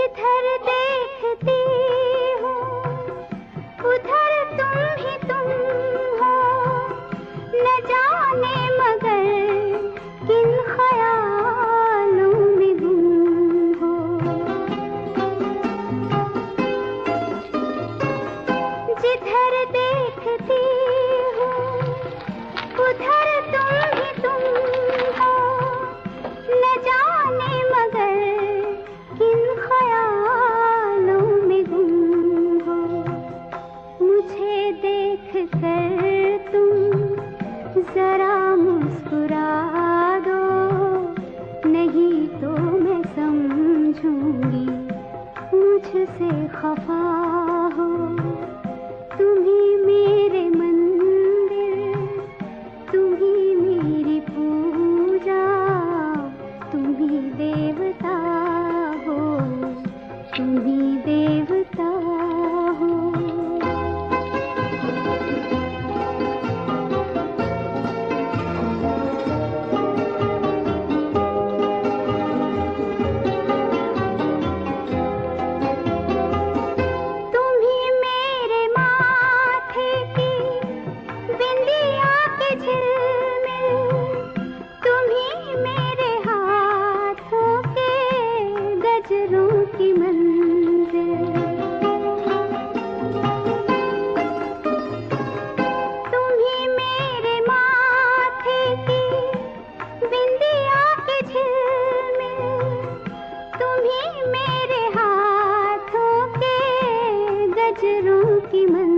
जिधर देखती हूँ उधर तुम ही तुम हो, न जाने मगर किन ख्यालों में गुम हो। जिधर देखती हूँ उधर तुम ही तुम हो, न जाने मगर किन ख्यालों में गुम हो। मुझे देख कर तुम जरा मुस्कुरा दो, नहीं तो मैं समझूंगी मुझसे खफा हो। तुम ही मेरे मंदिर, तुम ही मेरी पूजा, तुम ही देवता हो, तुम ही देवता हो। तुम ही मेरे माथे की बिंदिया की झिलमिल, तुम ही मेरे हाथों के गजरों की मंजिल। तुम ही मेरे माथे की बिंदिया की झिलमिल, तुम ही मेरे हाथों के गजरों की मंजिल।